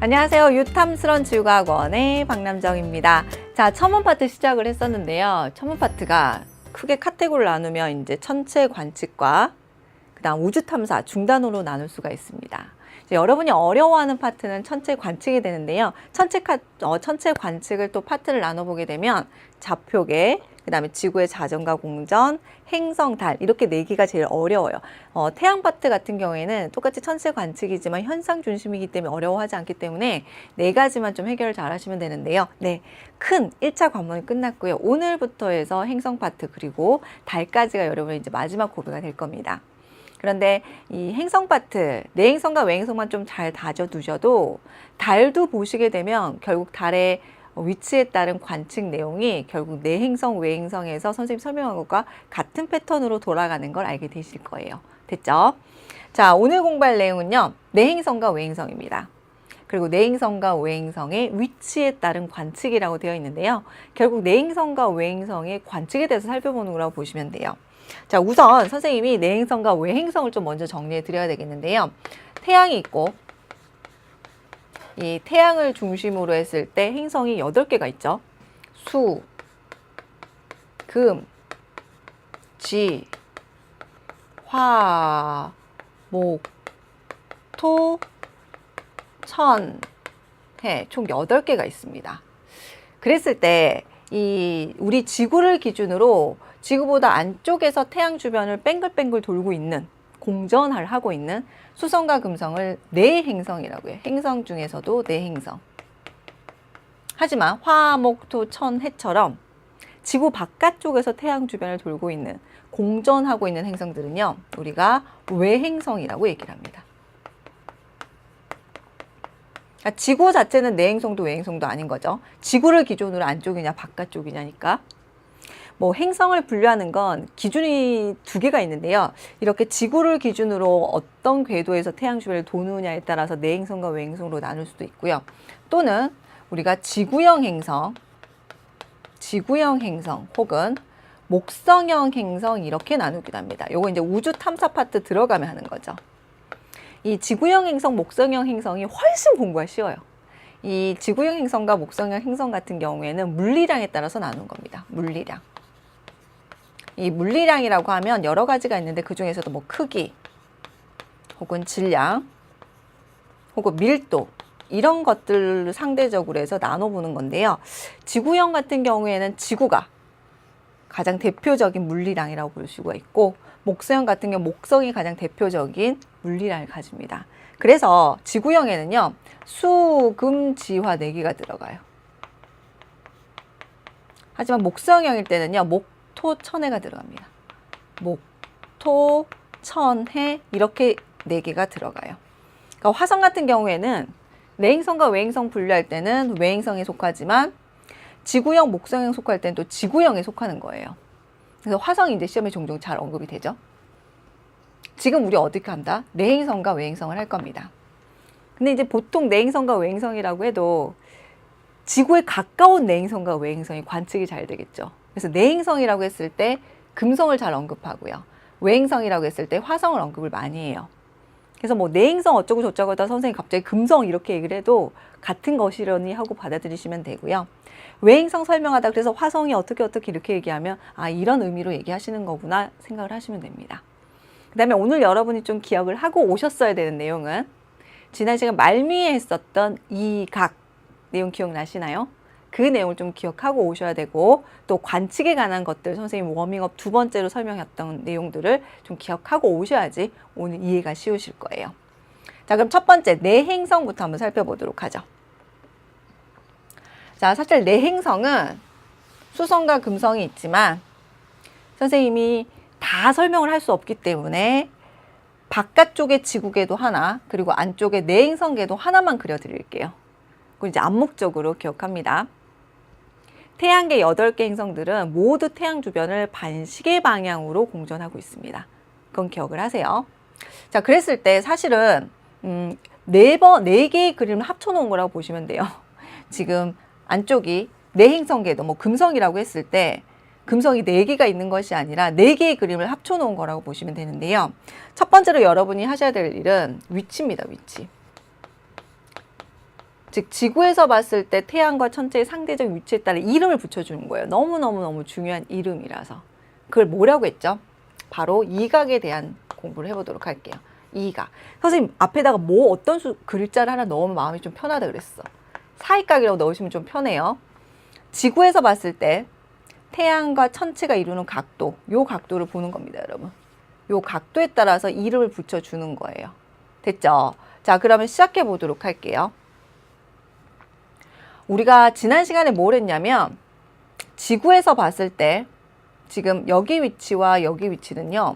안녕하세요. 유탐스런 지구과학원의 박남정입니다. 자, 첨언 파트 시작을 했었는데요. 첨언 파트가 크게 카테고리를 나누면 이제 천체 관측과 그다음 우주 탐사 중단으로 나눌 수가 있습니다. 여러분이 어려워하는 파트는 천체 관측이 되는데요. 천체 관측을 또 파트를 나눠보게 되면 좌표계, 그 다음에 지구의 자전과 공전, 행성, 달 이렇게 4개가 제일 어려워요. 태양 파트 같은 경우에는 똑같이 천체 관측이지만 현상 중심이기 때문에 어려워하지 않기 때문에 4가지만 좀 해결을 잘 하시면 되는데요. 네, 큰 1차 관문이 끝났고요. 오늘부터 해서 행성 파트 그리고 달까지가 여러분의 이제 마지막 고비가 될 겁니다. 그런데 이 행성 파트, 내행성과 외행성만 좀 잘 다져두셔도 달도 보시게 되면 결국 달의 위치에 따른 관측 내용이 결국 내행성, 외행성에서 선생님이 설명한 것과 같은 패턴으로 돌아가는 걸 알게 되실 거예요. 됐죠? 자, 오늘 공부할 내용은요. 내행성과 외행성입니다. 그리고 내행성과 외행성의 위치에 따른 관측이라고 되어 있는데요. 결국 내행성과 외행성의 관측에 대해서 살펴보는 거라고 보시면 돼요. 자, 우선 선생님이 내행성과 외행성을 좀 먼저 정리해 드려야 되겠는데요. 태양이 있고 이 태양을 중심으로 했을 때 행성이 8개가 있죠. 수, 금, 지, 화, 목, 토, 천, 해 총 8개가 있습니다. 그랬을 때 이 우리 지구를 기준으로 지구보다 안쪽에서 태양 주변을 뱅글뱅글 돌고 있는 공전을 하고 있는 수성과 금성을 내행성이라고 해요. 행성 중에서도 내행성. 하지만 화, 목, 토, 천, 해처럼 지구 바깥쪽에서 태양 주변을 돌고 있는 공전하고 있는 행성들은요. 우리가 외행성이라고 얘기를 합니다. 지구 자체는 내행성도 외행성도 아닌 거죠. 지구를 기준으로 안쪽이냐 바깥쪽이냐니까. 뭐 행성을 분류하는 건 기준이 2개가 있는데요. 이렇게 지구를 기준으로 어떤 궤도에서 태양 주변을 도느냐에 따라서 내행성과 외행성으로 나눌 수도 있고요. 또는 우리가 지구형 행성 혹은 목성형 행성 이렇게 나누기도 합니다. 요거 이제 우주 탐사 파트 들어가면 하는 거죠. 이 지구형 행성, 목성형 행성이 훨씬 공부가 쉬워요. 이 지구형 행성과 목성형 행성 같은 경우에는 물리량에 따라서 나눈 겁니다. 물리량. 이 물리량이라고 하면 여러 가지가 있는데 그 중에서도 뭐 크기, 혹은 질량, 혹은 밀도 이런 것들을 상대적으로 해서 나눠보는 건데요. 지구형 같은 경우에는 지구가 가장 대표적인 물리량이라고 볼 수가 있고 목성형 같은 경우 목성이 가장 대표적인 물리량을 가집니다. 그래서 지구형에는요. 수, 금, 지, 화 4개가 들어가요. 하지만 목성형일 때는요. 목, 토, 천해가 들어갑니다. 목, 토, 천, 해 이렇게 4개가 들어가요. 그러니까 화성 같은 경우에는 내행성과 외행성 분류할 때는 외행성에 속하지만 지구형, 목성형 속할 때는 또 지구형에 속하는 거예요. 그래서 화성이 이제 시험에 종종 잘 언급이 되죠. 지금 우리 어떻게 한다? 내행성과 외행성을 할 겁니다. 근데 이제 보통 내행성과 외행성이라고 해도 지구에 가까운 내행성과 외행성이 관측이 잘 되겠죠. 그래서 내행성이라고 했을 때 금성을 잘 언급하고요. 외행성이라고 했을 때 화성을 언급을 많이 해요. 그래서 뭐 내행성 어쩌고 저쩌고 하다 선생님이 갑자기 금성 이렇게 얘기를 해도 같은 것이려니 하고 받아들이시면 되고요. 외행성 설명하다 그래서 화성이 어떻게 이렇게 얘기하면 아 이런 의미로 얘기하시는 거구나 생각을 하시면 됩니다. 그 다음에 오늘 여러분이 좀 기억을 하고 오셨어야 되는 내용은 지난 시간 말미에 했었던 이 각 내용 기억나시나요? 그 내용을 좀 기억하고 오셔야 되고 또 관측에 관한 것들 선생님 워밍업 2번째로 설명했던 내용들을 좀 기억하고 오셔야지 오늘 이해가 쉬우실 거예요. 자, 그럼 첫 번째 내행성부터 한번 살펴보도록 하죠. 자, 사실 내행성은 수성과 금성이 있지만 선생님이 다 설명을 할 수 없기 때문에 바깥쪽에 지구궤도 하나 그리고 안쪽에 내행성궤도 하나만 그려드릴게요. 그리고 이제 암묵적으로 기억합니다. 태양계 8개 행성들은 모두 태양 주변을 반시계 방향으로 공전하고 있습니다. 그건 기억을 하세요. 자, 그랬을 때 사실은 4개의 그림을 합쳐놓은 거라고 보시면 돼요. 지금 안쪽이 내행성궤도, 뭐 금성이라고 했을 때 금성이 4개가 있는 것이 아니라 4개의 그림을 합쳐놓은 거라고 보시면 되는데요. 첫 번째로 여러분이 하셔야 될 일은 위치입니다. 위치. 즉 지구에서 봤을 때 태양과 천체의 상대적 위치에 따라 이름을 붙여주는 거예요. 너무너무 중요한 이름이라서. 그걸 뭐라고 했죠? 바로 이각에 대한 공부를 해보도록 할게요. 이각. 선생님 앞에다가 뭐 어떤 글자를 하나 넣으면 마음이 좀 편하다 그랬어. 사이각이라고 넣으시면 좀 편해요. 지구에서 봤을 때 태양과 천체가 이루는 각도, 요 각도를 보는 겁니다, 여러분. 요 각도에 따라서 이름을 붙여주는 거예요. 됐죠? 자, 그러면 시작해 보도록 할게요. 우리가 지난 시간에 뭘 했냐면 지구에서 봤을 때 지금 여기 위치와 여기 위치는요,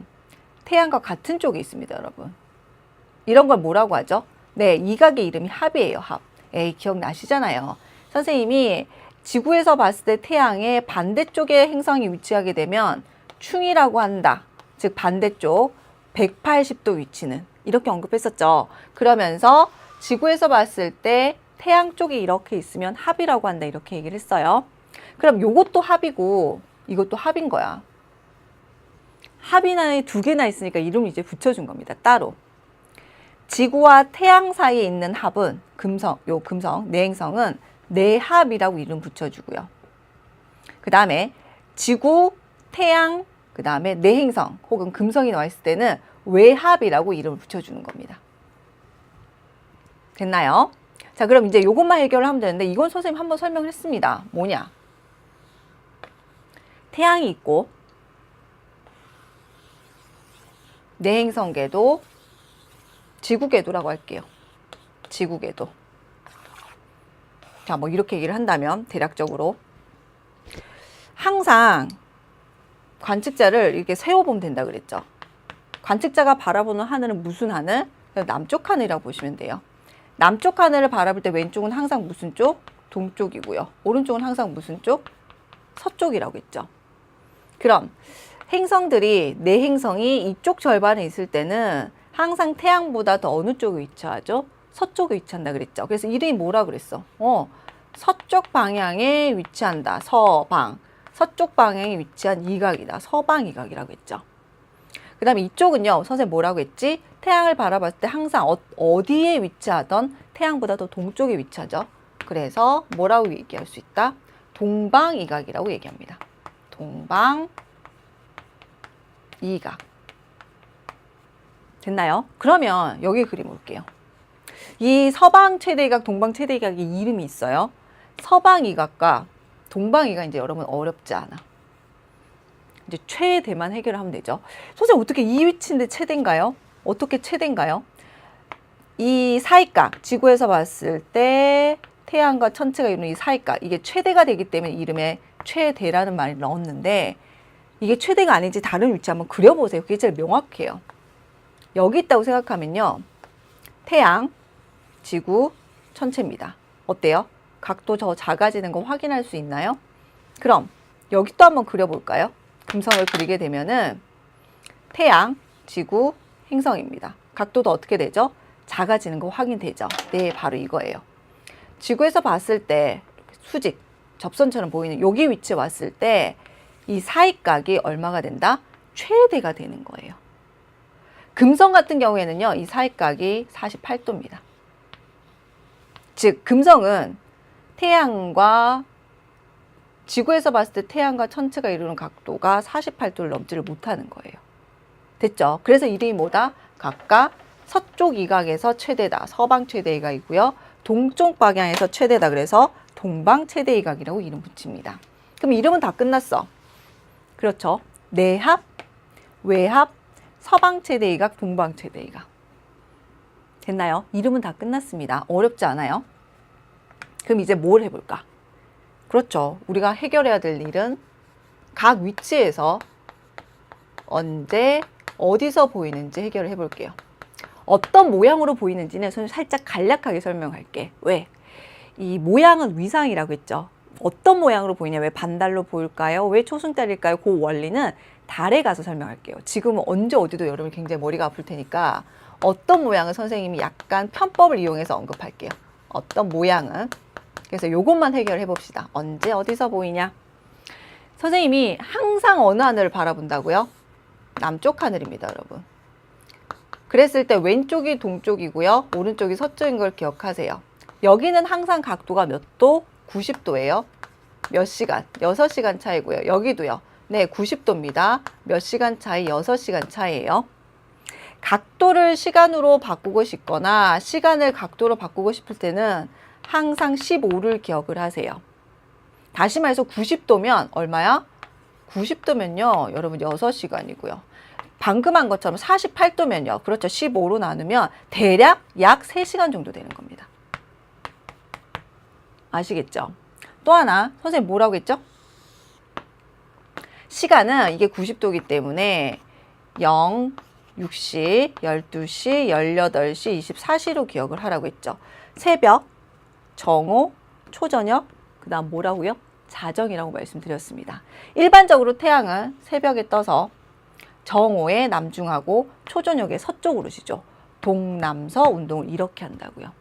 태양과 같은 쪽에 있습니다, 여러분. 이런 걸 뭐라고 하죠? 네, 이각의 이름이 합이에요, 합. 에이, 기억나시잖아요. 선생님이 지구에서 봤을 때 태양의 반대쪽에 행성이 위치하게 되면 충이라고 한다. 즉 반대쪽 180도 위치는 이렇게 언급했었죠. 그러면서 지구에서 봤을 때 태양 쪽이 이렇게 있으면 합이라고 한다. 이렇게 얘기를 했어요. 그럼 요것도 합이고 이것도 합인 거야. 합이나 두 개나 있으니까 이름을 이제 붙여준 겁니다. 따로. 지구와 태양 사이에 있는 합은 금성, 요 금성, 내행성은 내합이라고 이름 붙여주고요. 그 다음에 지구, 태양, 그 다음에 내행성 혹은 금성이 나와 있을 때는 외합이라고 이름을 붙여주는 겁니다. 됐나요? 자, 그럼 이제 이것만 해결을 하면 되는데 이건 선생님 한번 설명을 했습니다. 뭐냐? 태양이 있고 내행성궤도, 지구궤도라고 할게요. 지구궤도. 자, 뭐 이렇게 얘기를 한다면 대략적으로 항상 관측자를 이렇게 세워보면 된다 그랬죠. 관측자가 바라보는 하늘은 무슨 하늘? 남쪽 하늘이라고 보시면 돼요. 남쪽 하늘을 바라볼 때 왼쪽은 항상 무슨 쪽? 동쪽이고요. 오른쪽은 항상 무슨 쪽? 서쪽이라고 했죠. 그럼 행성들이, 내 행성이 이쪽 절반에 있을 때는 항상 태양보다 더 어느 쪽에 위치하죠? 서쪽에 위치한다 그랬죠. 그래서 이름이 뭐라 그랬어? 서쪽 방향에 위치한다. 서방. 서쪽 방향에 위치한 이각이다. 서방 이각이라고 했죠. 그 다음에 이쪽은요. 선생님 뭐라고 했지? 태양을 바라봤을 때 항상 어디에 위치하던 태양보다 더 동쪽에 위치하죠. 그래서 뭐라고 얘기할 수 있다? 동방 이각이라고 얘기합니다. 동방 이각. 됐나요? 그러면 여기 그림 볼게요. 이 서방 최대이각, 동방 최대이각의 이름이 있어요. 서방 이각과 동방 이각 이제 여러분 어렵지 않아. 이제 최대만 해결하면 되죠. 선생님 어떻게 이 위치인데 최대인가요? 어떻게 최대인가요? 이 사이각, 지구에서 봤을 때 태양과 천체가 이루는 이 사이각, 이게 최대가 되기 때문에 이름에 최대라는 말을 넣었는데 이게 최대가 아닌지 다른 위치 한번 그려보세요. 그게 제일 명확해요. 여기 있다고 생각하면요. 태양, 지구, 천체입니다. 어때요? 각도 더 작아지는 거 확인할 수 있나요? 그럼 여기 또 한번 그려볼까요? 금성을 그리게 되면은 태양, 지구, 행성입니다. 각도도 어떻게 되죠? 작아지는 거 확인되죠? 네, 바로 이거예요. 지구에서 봤을 때 수직, 접선처럼 보이는 여기 위치에 왔을 때 이 사이각이 얼마가 된다? 최대가 되는 거예요. 금성 같은 경우에는요, 이 사이각이 48도입니다. 즉, 금성은 태양과 지구에서 봤을 때 태양과 천체가 이루는 각도가 48도를 넘지를 못하는 거예요. 됐죠? 그래서 이름이 뭐다? 각각 서쪽 이각에서 최대다. 서방 최대 이각이고요. 동쪽 방향에서 최대다. 그래서 동방 최대 이각이라고 이름 붙입니다. 그럼 이름은 다 끝났어. 그렇죠? 내합, 외합, 서방 최대 이각, 동방 최대 이각. 됐나요? 이름은 다 끝났습니다. 어렵지 않아요? 그럼 이제 뭘 해볼까? 그렇죠. 우리가 해결해야 될 일은 각 위치에서 언제, 어디서 보이는지 해결을 해볼게요. 어떤 모양으로 보이는지는 살짝 간략하게 설명할게. 왜? 이 모양은 위상이라고 했죠. 어떤 모양으로 보이냐? 왜 반달로 보일까요? 왜 초승달일까요? 그 원리는 달에 가서 설명할게요. 지금은 언제 어디도 여러분이 굉장히 머리가 아플 테니까 어떤 모양은 선생님이 약간 편법을 이용해서 언급할게요. 어떤 모양은. 그래서 요것만 해결해 봅시다. 언제 어디서 보이냐? 선생님이 항상 어느 하늘을 바라본다고요? 남쪽 하늘입니다, 여러분. 그랬을 때 왼쪽이 동쪽이고요. 오른쪽이 서쪽인 걸 기억하세요. 여기는 항상 각도가 몇 도? 90도예요. 몇 시간? 6시간 차이고요. 여기도요. 네, 90도입니다. 몇 시간 차이? 6시간 차이예요. 각도를 시간으로 바꾸고 싶거나 시간을 각도로 바꾸고 싶을 때는 항상 15를 기억을 하세요. 다시 말해서 90도면 얼마야? 90도면요. 여러분 6시간이고요. 방금 한 것처럼 48도면요. 그렇죠. 15로 나누면 대략 약 3시간 정도 되는 겁니다. 아시겠죠? 또 하나, 선생님 뭐라고 했죠? 시간은 이게 90도이기 때문에 0, 6시, 12시, 18시, 24시로 기억을 하라고 했죠. 새벽, 정오, 초저녁, 그 다음 뭐라고요? 자정이라고 말씀드렸습니다. 일반적으로 태양은 새벽에 떠서 정오에 남중하고 초저녁에 서쪽으로 지죠. 동남서 운동을 이렇게 한다고요.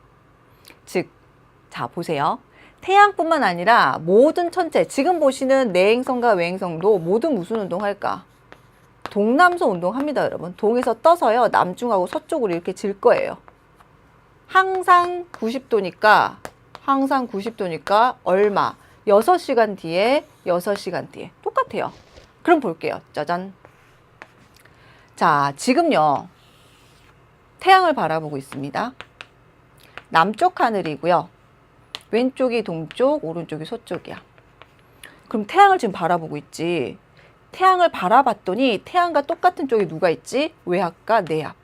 즉, 자 보세요. 태양뿐만 아니라 모든 천체, 지금 보시는 내행성과 외행성도 모두 무슨 운동할까? 동남서 운동합니다, 여러분. 동에서 떠서요. 남중하고 서쪽으로 이렇게 질 거예요. 항상 90도니까 얼마? 6시간 뒤에 똑같아요. 그럼 볼게요. 짜잔. 자, 지금요. 태양을 바라보고 있습니다. 남쪽 하늘이고요. 왼쪽이 동쪽, 오른쪽이 서쪽이야. 그럼 태양을 지금 바라보고 있지. 태양을 바라봤더니 태양과 똑같은 쪽에 누가 있지? 외압과 내압.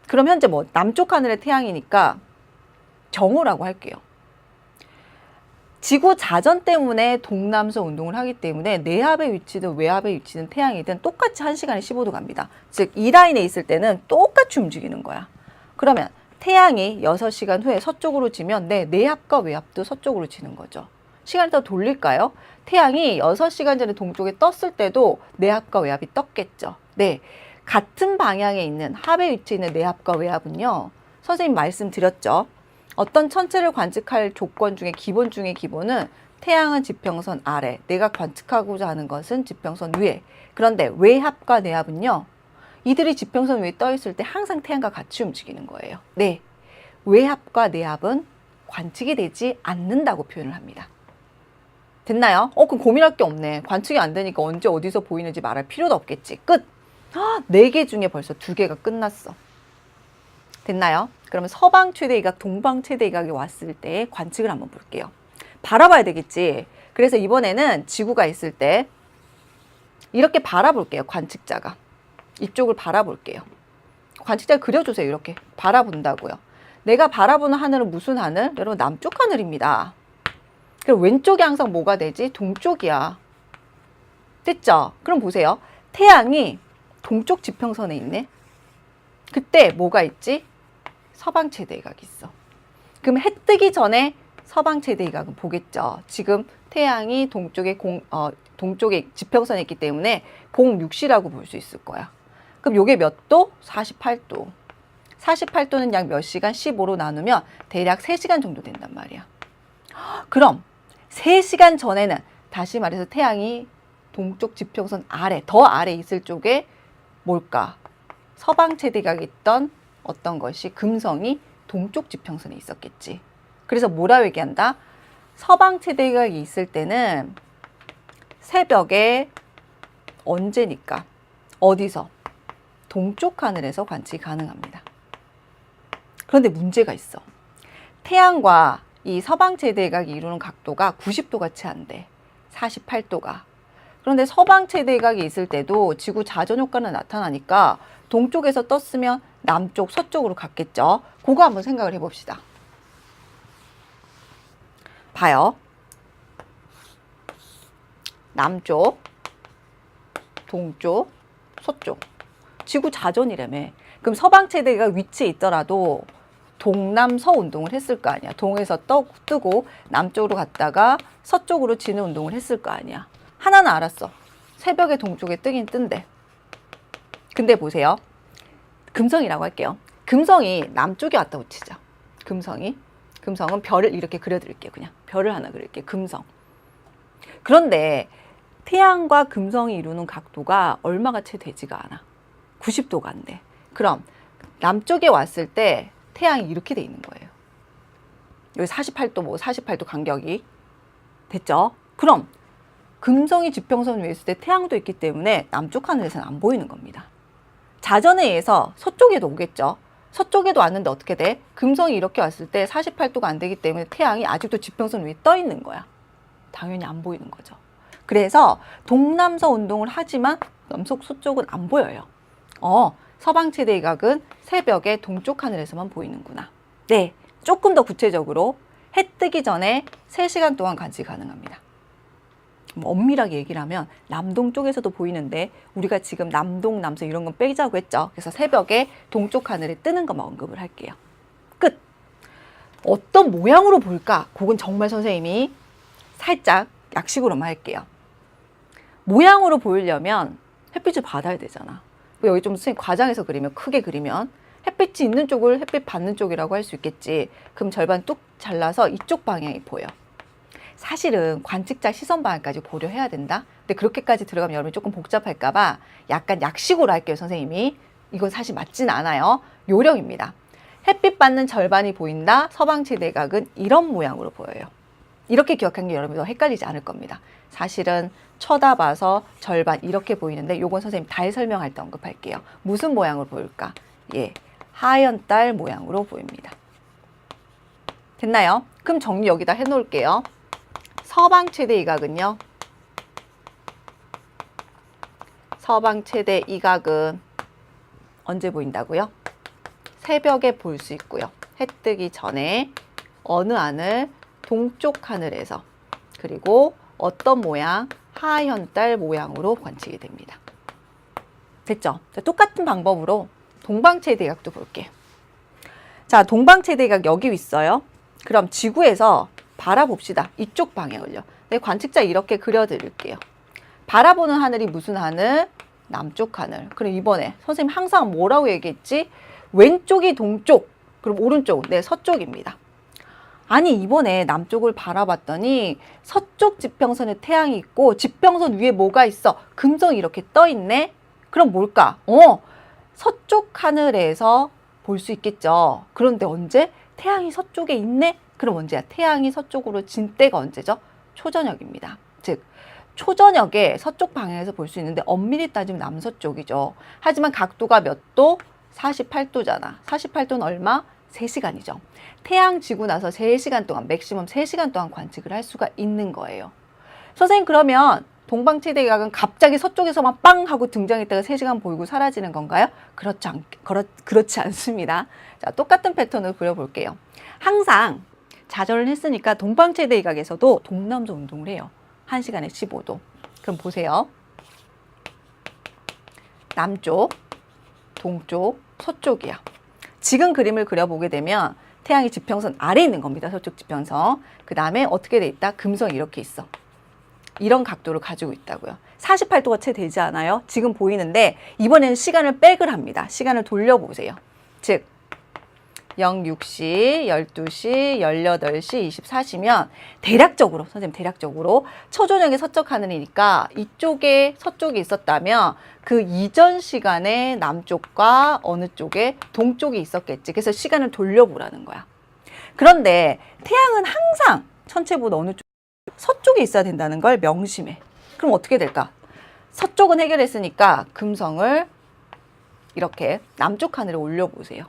그럼 현재 뭐 남쪽 하늘의 태양이니까 정오라고 할게요. 지구 자전 때문에 동남서 운동을 하기 때문에 내압의 위치든 외압의 위치든 태양이든 똑같이 1시간에 15도 갑니다. 즉 이 라인에 있을 때는 똑같이 움직이는 거야. 그러면 태양이 6시간 후에 서쪽으로 지면 내압과 외압도 서쪽으로 지는 거죠. 시간을 더 돌릴까요? 태양이 6시간 전에 동쪽에 떴을 때도 내압과 외압이 떴겠죠. 네, 같은 방향에 있는 합의 위치에 있는 내압과 외압은요. 선생님 말씀드렸죠. 어떤 천체를 관측할 조건 중에 기본 중에 기본은 태양은 지평선 아래, 내가 관측하고자 하는 것은 지평선 위에. 그런데 외압과 내압은요. 이들이 지평선 위에 떠 있을 때 항상 태양과 같이 움직이는 거예요. 네, 외압과 내압은 관측이 되지 않는다고 표현을 합니다. 됐나요? 그럼 고민할 게 없네. 관측이 안 되니까 언제 어디서 보이는지 말할 필요도 없겠지. 끝! 4개 중에 벌써 2개가 끝났어. 됐나요? 그러면 서방 최대이각, 동방 최대이각이 왔을 때 관측을 한번 볼게요. 바라봐야 되겠지. 그래서 이번에는 지구가 있을 때 이렇게 바라볼게요. 관측자가. 이쪽을 바라볼게요. 관측자를 그려주세요. 이렇게 바라본다고요. 내가 바라보는 하늘은 무슨 하늘? 여러분 남쪽 하늘입니다. 그럼 왼쪽이 항상 뭐가 되지? 동쪽이야. 됐죠? 그럼 보세요. 태양이 동쪽 지평선에 있네. 그때 뭐가 있지? 서방 최대이각이 있어. 그럼 해 뜨기 전에 서방 최대이각은 보겠죠. 지금 태양이 동쪽에 지평선에 있기 때문에 06시라고 볼 수 있을 거야. 그럼 요게 몇 도? 48도. 48도는 약 몇 시간? 15로 나누면 대략 3시간 정도 된단 말이야. 그럼 3시간 전에는 다시 말해서 태양이 동쪽 지평선 아래, 더 아래 있을 쪽에 뭘까? 서방 최대각에 있던 어떤 것이 금성이 동쪽 지평선에 있었겠지. 그래서 뭐라고 얘기한다? 서방 최대각이 있을 때는 새벽에 언제니까? 어디서? 동쪽 하늘에서 관측이 가능합니다. 그런데 문제가 있어. 태양과 이 서방 최대각이 이루는 각도가 90도가 채 안 돼. 48도가. 그런데 서방 최대각이 있을 때도 지구 자전 효과는 나타나니까 동쪽에서 떴으면 남쪽, 서쪽으로 갔겠죠. 그거 한번 생각을 해봅시다. 봐요. 남쪽, 동쪽, 서쪽. 지구 자전이라며. 그럼 서방 최대가 위치에 있더라도 동남서 운동을 했을 거 아니야. 동에서 뜨고 남쪽으로 갔다가 서쪽으로 지는 운동을 했을 거 아니야. 하나는 알았어. 새벽에 동쪽에 뜨긴 뜬대. 근데 보세요. 금성이라고 할게요. 금성이 남쪽에 왔다고 치자. 금성은 별을 이렇게 그려드릴게요. 그냥 별을 하나 그릴게요. 금성. 그런데 태양과 금성이 이루는 각도가 얼마가 채 되지가 않아. 90도가 안 돼. 그럼 남쪽에 왔을 때 태양이 이렇게 돼 있는 거예요. 여기 48도 뭐 48도 간격이 됐죠? 그럼 금성이 지평선 위에 있을 때 태양도 있기 때문에 남쪽 하늘에서는 안 보이는 겁니다. 자전에 의해서 서쪽에도 오겠죠. 서쪽에도 왔는데 어떻게 돼? 금성이 이렇게 왔을 때 48도가 안 되기 때문에 태양이 아직도 지평선 위에 떠 있는 거야. 당연히 안 보이는 거죠. 그래서 동남서 운동을 하지만 남쪽 서쪽은 안 보여요. 서방 최대 이각은 새벽에 동쪽 하늘에서만 보이는구나. 네, 조금 더 구체적으로 해 뜨기 전에 3시간 동안 관측이 가능합니다. 엄밀하게 얘기를 하면 남동쪽에서도 보이는데 우리가 지금 남동, 남서 이런 건 빼자고 했죠. 그래서 새벽에 동쪽 하늘에 뜨는 것만 언급을 할게요. 끝! 어떤 모양으로 볼까? 그건 정말 선생님이 살짝 약식으로만 할게요. 모양으로 보이려면 햇빛을 받아야 되잖아. 여기 좀 선생님 과장해서 그리면, 크게 그리면 햇빛이 있는 쪽을 햇빛 받는 쪽이라고 할 수 있겠지. 그럼 절반 뚝 잘라서 이쪽 방향이 보여. 사실은 관측자 시선 방향까지 고려해야 된다. 근데 그렇게까지 들어가면 여러분이 조금 복잡할까 봐 약간 약식으로 할게요, 선생님이. 이건 사실 맞진 않아요. 요령입니다. 햇빛 받는 절반이 보인다. 서방 최대각은 이런 모양으로 보여요. 이렇게 기억하는 게 여러분이 더 헷갈리지 않을 겁니다. 사실은 쳐다봐서 절반 이렇게 보이는데 요건 선생님 달 설명할 때 언급할게요. 무슨 모양으로 보일까? 예, 하얀 달 모양으로 보입니다. 됐나요? 그럼 정리 여기다 해놓을게요. 서방 최대 이각은요. 서방 최대 이각은 언제 보인다고요? 새벽에 볼 수 있고요. 해 뜨기 전에 어느 하늘? 동쪽 하늘에서. 그리고 어떤 모양? 하얀 달 모양으로 관측이 됩니다. 됐죠? 자, 똑같은 방법으로 동방 최대 이각도 볼게요. 자, 동방 최대 이각 여기 있어요. 그럼 지구에서 바라봅시다. 이쪽 방향을요. 네, 관측자 이렇게 그려드릴게요. 바라보는 하늘이 무슨 하늘? 남쪽 하늘. 그럼 이번에 선생님 항상 뭐라고 얘기했지? 왼쪽이 동쪽, 그럼 오른쪽, 네, 서쪽입니다. 아니, 이번에 남쪽을 바라봤더니 서쪽 지평선에 태양이 있고 지평선 위에 뭐가 있어? 금성이 이렇게 떠 있네? 그럼 뭘까? 서쪽 하늘에서 볼 수 있겠죠. 그런데 언제? 태양이 서쪽에 있네? 그럼 언제야? 태양이 서쪽으로 진 때가 언제죠? 초저녁입니다. 즉, 초저녁에 서쪽 방향에서 볼 수 있는데 엄밀히 따지면 남서쪽이죠. 하지만 각도가 몇 도? 48도잖아. 48도는 얼마? 3시간이죠. 태양 지고 나서 3시간 동안, 맥시멈 3시간 동안 관측을 할 수가 있는 거예요. 선생님, 그러면 동방 최대 이각은 갑자기 서쪽에서만 빵 하고 등장했다가 3시간 보이고 사라지는 건가요? 그렇지 않습니다. 자, 똑같은 패턴을 그려볼게요. 항상 자전을 했으니까 동방 최대 이각에서도 동남서 운동을 해요. 1시간에 15도. 그럼 보세요. 남쪽, 동쪽, 서쪽이야. 지금 그림을 그려보게 되면 태양이 지평선 아래에 있는 겁니다. 서쪽 지평선. 그 다음에 어떻게 돼 있다? 금성이 이렇게 있어. 이런 각도를 가지고 있다고요. 48도가 채 되지 않아요? 지금 보이는데 이번에는 시간을 백을 합니다. 시간을 돌려보세요. 즉 06시, 12시, 18시, 24시면 대략적으로, 선생님 대략적으로 초저녁에 서쪽 하늘이니까 이쪽에 서쪽이 있었다면 그 이전 시간에 남쪽과 어느 쪽에 동쪽이 있었겠지. 그래서 시간을 돌려보라는 거야. 그런데 태양은 항상 천체보다 어느 쪽, 서쪽에 있어야 된다는 걸 명심해. 그럼 어떻게 될까? 서쪽은 해결했으니까 금성을 이렇게 남쪽 하늘에 올려보세요.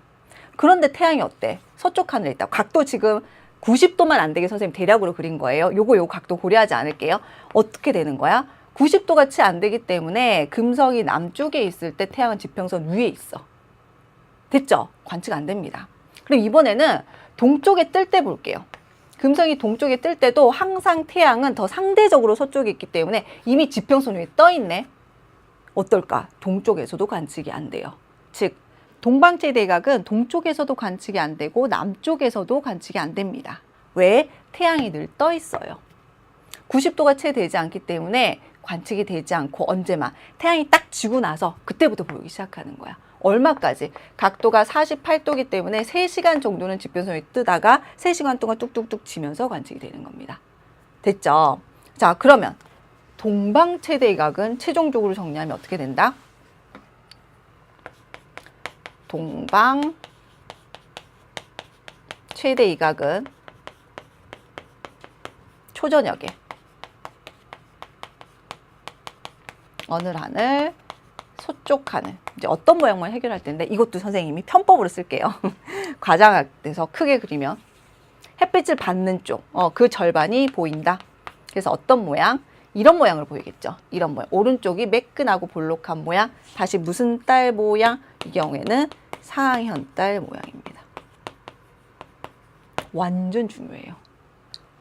그런데 태양이 어때? 서쪽 하늘에 있다. 각도 지금 90도만 안 되게 선생님 대략으로 그린 거예요. 요거 각도 고려하지 않을게요. 어떻게 되는 거야? 90도가 채 안 되기 때문에 금성이 남쪽에 있을 때 태양은 지평선 위에 있어. 됐죠? 관측 안 됩니다. 그럼 이번에는 동쪽에 뜰 때 볼게요. 금성이 동쪽에 뜰 때도 항상 태양은 더 상대적으로 서쪽에 있기 때문에 이미 지평선 위에 떠 있네. 어떨까? 동쪽에서도 관측이 안 돼요. 즉 동방최대각은 동쪽에서도 관측이 안 되고 남쪽에서도 관측이 안 됩니다. 왜? 태양이 늘 떠 있어요. 90도가 채 되지 않기 때문에 관측이 되지 않고 언제만 태양이 딱 지고 나서 그때부터 보이기 시작하는 거야. 얼마까지? 각도가 48도이기 때문에 3시간 정도는 지평선이 뜨다가 3시간 동안 뚝뚝뚝 지면서 관측이 되는 겁니다. 됐죠? 자, 그러면 동방최대각은 최종적으로 정리하면 어떻게 된다? 동방 최대 이각은 초저녁에 어느 하늘, 서쪽 하늘. 이제 어떤 모양만 해결할 텐데 이것도 선생님이 편법으로 쓸게요. 과장돼서 크게 그리면 햇빛을 받는 쪽, 그 절반이 보인다. 그래서 어떤 모양? 이런 모양을 보이겠죠. 이런 모양. 오른쪽이 매끈하고 볼록한 모양. 다시 무슨 딸 모양? 이 경우에는 상현딸 모양입니다. 완전 중요해요.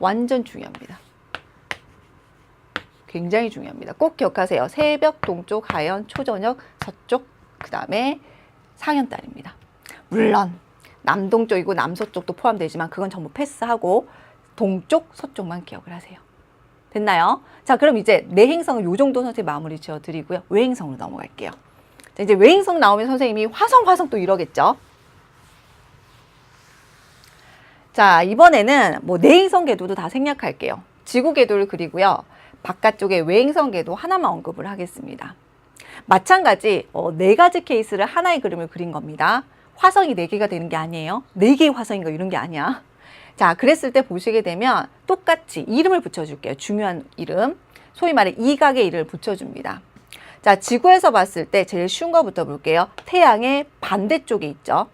완전 중요합니다. 굉장히 중요합니다. 꼭 기억하세요. 새벽, 동쪽, 하연, 초저녁, 서쪽, 그 다음에 상현딸입니다. 물론 남동쪽이고 남서쪽도 포함되지만 그건 전부 패스하고 동쪽, 서쪽만 기억을 하세요. 됐나요? 자, 그럼 이제 내행성은 요 정도 선생님 마무리 지어드리고요. 외행성으로 넘어갈게요. 자, 이제 외행성 나오면 선생님이 화성 또 이러겠죠. 자, 이번에는 뭐 내행성 궤도도 다 생략할게요. 지구 궤도를 그리고요. 바깥쪽에 외행성 궤도 하나만 언급을 하겠습니다. 마찬가지 4가지 케이스를 하나의 그림을 그린 겁니다. 화성이 4개가 되는 게 아니에요. 4개의 화성인가 이런 게 아니야. 자, 그랬을 때 보시게 되면 똑같이 이름을 붙여줄게요. 중요한 이름. 소위 말해 이각의 이름을 붙여줍니다. 자, 지구에서 봤을 때 제일 쉬운 거부터 볼게요. 태양의 반대쪽에 있죠.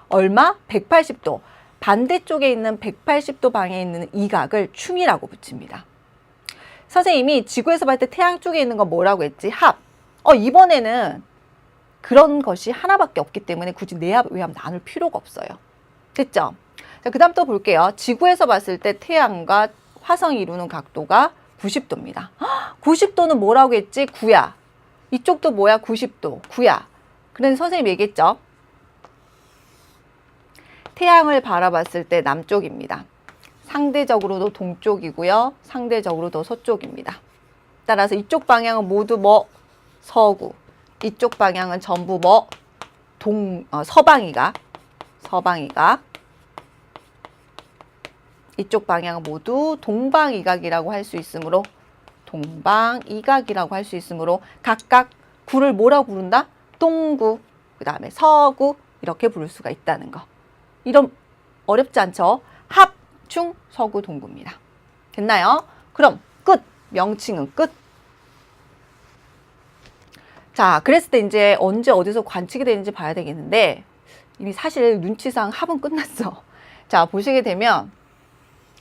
얼마? 180도. 반대쪽에 있는 180도 방향에 있는 이각을 충이라고 붙입니다. 선생님이 지구에서 봤을 때 태양 쪽에 있는 건 뭐라고 했지? 합. 이번에는 그런 것이 하나밖에 없기 때문에 굳이 내합, 외합 나눌 필요가 없어요. 됐죠? 자, 그 다음 또 볼게요. 지구에서 봤을 때 태양과 화성이 이루는 각도가 90도입니다. 90도는 뭐라고 했지? 구야. 이쪽도 뭐야? 90도. 구야. 그런데 선생님이 얘기했죠? 태양을 바라봤을 때 남쪽입니다. 상대적으로도 동쪽이고요. 상대적으로도 서쪽입니다. 따라서 이쪽 방향은 모두 뭐? 서구. 이쪽 방향은 전부 뭐? 서방이각. 이쪽 방향은 모두 동방이각이라고 할 수 있으므로 동방이각이라고 할 수 있으므로 각각 구를 뭐라고 부른다? 동구, 그 다음에 서구 이렇게 부를 수가 있다는 거. 이런 어렵지 않죠? 합, 충, 서구, 동구입니다. 됐나요? 그럼 끝! 명칭은 끝! 자, 그랬을 때 이제 언제 어디서 관측이 되는지 봐야 되겠는데 이미 사실 눈치상 합은 끝났어. 자, 보시게 되면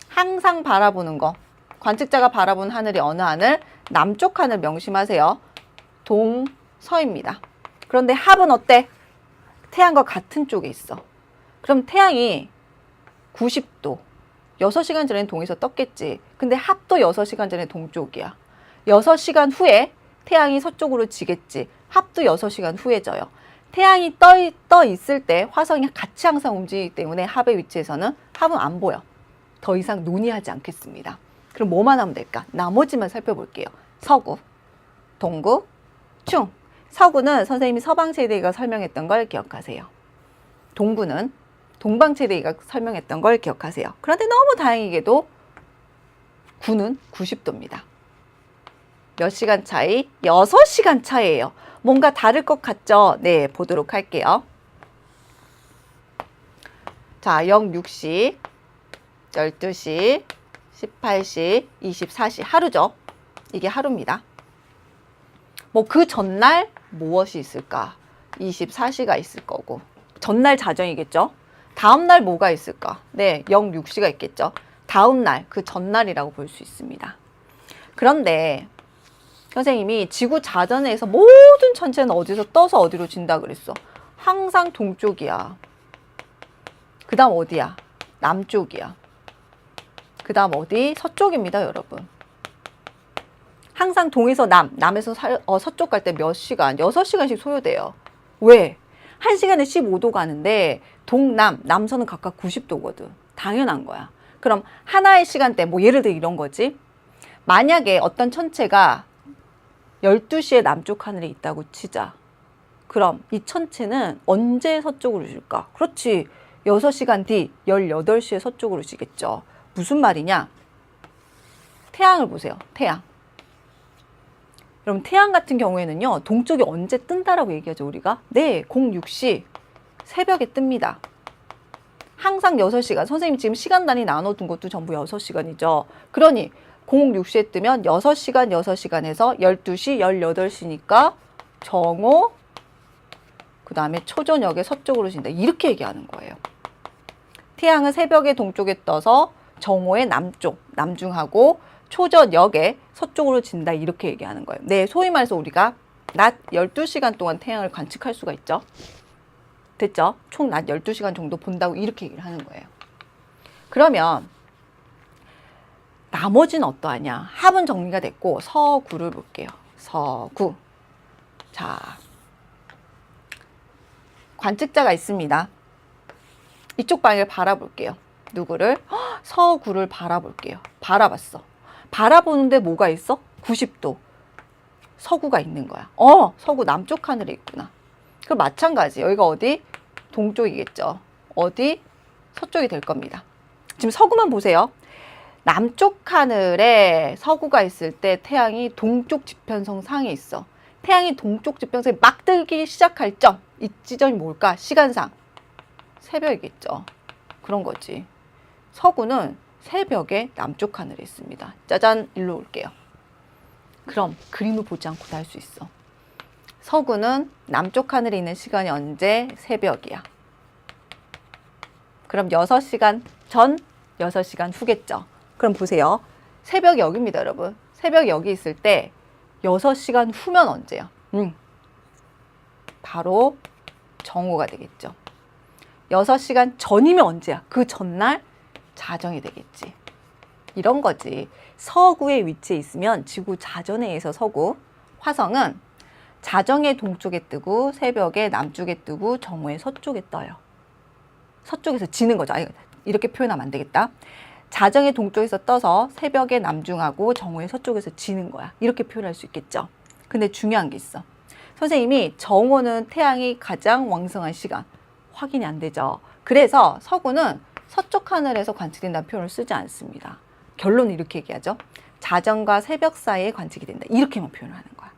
항상 바라보는 거. 관측자가 바라본 하늘이 어느 하늘? 남쪽 하늘 명심하세요. 동서입니다. 그런데 합은 어때? 태양과 같은 쪽에 있어. 그럼 태양이 90도. 6시간 전에 동에서 떴겠지. 근데 합도 6시간 전에 동쪽이야. 6시간 후에 태양이 서쪽으로 지겠지. 합도 6시간 후에 져요. 태양이 떠 있을 때 화성이 같이 항상 움직이기 때문에 합의 위치에서는 합은 안 보여. 더 이상 논의하지 않겠습니다. 그럼 뭐만 하면 될까? 나머지만 살펴볼게요. 서구, 동구, 충. 서구는 선생님이 서방세대가 설명했던 걸 기억하세요. 동구는 동방세대가 설명했던 걸 기억하세요. 그런데 너무 다행히게도 구는 90도입니다. 몇 시간 차이? 6시간 차이예요. 뭔가 다를 것 같죠? 네, 보도록 할게요. 자, 06시, 12시, 18시, 24시 하루죠. 이게 하루입니다. 뭐 그 전날 무엇이 있을까? 24시가 있을 거고 전날 자정이겠죠. 다음날 뭐가 있을까? 네, 06시가 있겠죠. 다음날, 그 전날이라고 볼 수 있습니다. 그런데 선생님이 지구 자전에서 모든 천체는 어디서 떠서 어디로 진다 그랬어? 항상 동쪽이야. 그 다음 어디야? 남쪽이야. 그 다음 어디? 서쪽입니다, 여러분. 항상 동에서 남에서 서쪽 갈 때 몇 시간? 6시간씩 소요돼요. 왜? 1시간에 15도 가는데 남서는 각각 90도거든. 당연한 거야. 그럼 하나의 시간대, 뭐 예를 들어 이런 거지. 만약에 어떤 천체가 12시에 남쪽 하늘에 있다고 치자. 그럼 이 천체는 언제 서쪽으로 질까? 그렇지. 6시간 뒤 18시에 서쪽으로 지겠죠. 무슨 말이냐? 태양을 보세요. 태양. 그럼 태양 같은 경우에는요. 동쪽이 언제 뜬다라고 얘기하죠, 우리가? 네, 06시 새벽에 뜹니다. 항상 6시간. 선생님 지금 시간 단위 나눠둔 것도 전부 6시간이죠. 그러니 06시에 뜨면 6시간, 6시간에서 12시, 18시니까 정오, 그 다음에 초저녁에 서쪽으로 진다. 이렇게 얘기하는 거예요. 태양은 새벽에 동쪽에 떠서 정오의 남쪽, 남중하고 초저녁에 서쪽으로 진다. 이렇게 얘기하는 거예요. 네, 소위 말해서 우리가 낮 12시간 동안 태양을 관측할 수가 있죠. 됐죠? 총 낮 12시간 정도 본다고 이렇게 얘기를 하는 거예요. 그러면 나머지는 어떠하냐? 합은 정리가 됐고 서구를 볼게요. 서구. 자, 관측자가 있습니다. 이쪽 방향을 바라볼게요. 누구를? 서구를 바라볼게요. 바라봤어. 바라보는데 뭐가 있어? 90도. 서구가 있는 거야. 서구 남쪽 하늘에 있구나. 그럼 마찬가지. 여기가 어디? 동쪽이겠죠. 어디? 서쪽이 될 겁니다. 지금 서구만 보세요. 남쪽 하늘에 서구가 있을 때 태양이 동쪽 지평선 상에 있어. 태양이 동쪽 지평선에 막 뜨기 시작할 점. 이 지점이 뭘까? 시간상. 새벽이겠죠. 그런 거지. 서구는 새벽에 남쪽 하늘에 있습니다. 짜잔, 일로 올게요. 그럼 그림을 보지 않고 다 할 수 있어. 서구는 남쪽 하늘에 있는 시간이 언제? 새벽이야. 그럼 6시간 전, 6시간 후겠죠. 그럼 보세요. 새벽이 여기입니다, 여러분. 새벽이 여기 있을 때 6시간 후면 언제야? 바로 정오가 되겠죠. 6시간 전이면 언제야? 그 전날 자정이 되겠지. 이런 거지. 서구의 위치에 있으면 지구 자전에 의해서 서구. 화성은 자정의 동쪽에 뜨고 새벽에 남쪽에 뜨고 정오의 서쪽에 떠요. 서쪽에서 지는 거죠. 이렇게 표현하면 안 되겠다. 자정의 동쪽에서 떠서 새벽에 남중하고 정오의 서쪽에서 지는 거야. 이렇게 표현할 수 있겠죠. 근데 중요한 게 있어. 선생님이 정오는 태양이 가장 왕성한 시간. 확인이 안 되죠. 그래서 서구는 서쪽 하늘에서 관측된다는 표현을 쓰지 않습니다. 결론은 이렇게 얘기하죠. 자정과 새벽 사이에 관측이 된다. 이렇게만 표현을 하는 거야.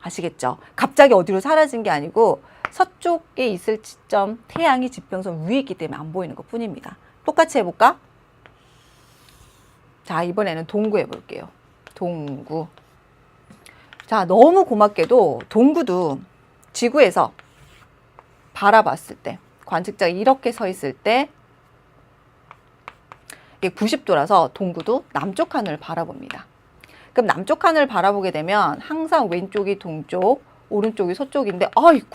아시겠죠? 갑자기 어디로 사라진 게 아니고 서쪽에 있을 지점 태양이 지평선 위에 있기 때문에 안 보이는 것 뿐입니다. 똑같이 해볼까? 자, 이번에는 동구 해볼게요. 동구. 자, 너무 고맙게도 동구도 지구에서 바라봤을 때 관측자가 이렇게 서 있을 때 이게 90도라서 동구도 남쪽 하늘을 바라봅니다. 그럼 남쪽 하늘을 바라보게 되면 항상 왼쪽이 동쪽, 오른쪽이 서쪽인데 아이고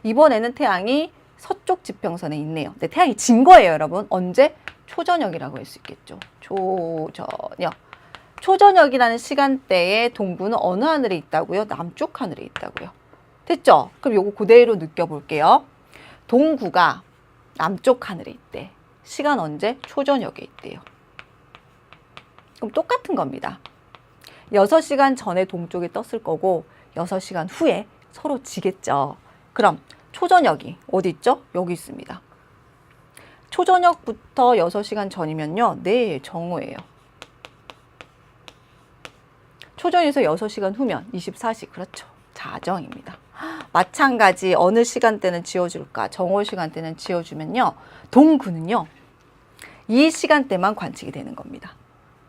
이번에는 태양이 서쪽 지평선에 있네요. 근데 태양이 진 거예요, 여러분. 언제? 초저녁이라고 할 수 있겠죠. 초저녁. 초저녁이라는 시간대에 동구는 어느 하늘에 있다고요? 남쪽 하늘에 있다고요. 됐죠? 그럼 요거 그대로 느껴볼게요. 동구가 남쪽 하늘에 있대. 시간 언제? 초저녁에 있대요. 그럼 똑같은 겁니다. 6시간 전에 동쪽에 떴을 거고 6시간 후에 서로 지겠죠. 그럼 초저녁이 어디 있죠? 여기 있습니다. 초저녁부터 6시간 전이면요. 네, 정오예요. 초저녁에서 6시간 후면 24시. 그렇죠. 자정입니다. 마찬가지 어느 시간대는 지어줄까? 정오 시간대는 지어주면요. 동구는요. 이 시간대만 관측이 되는 겁니다.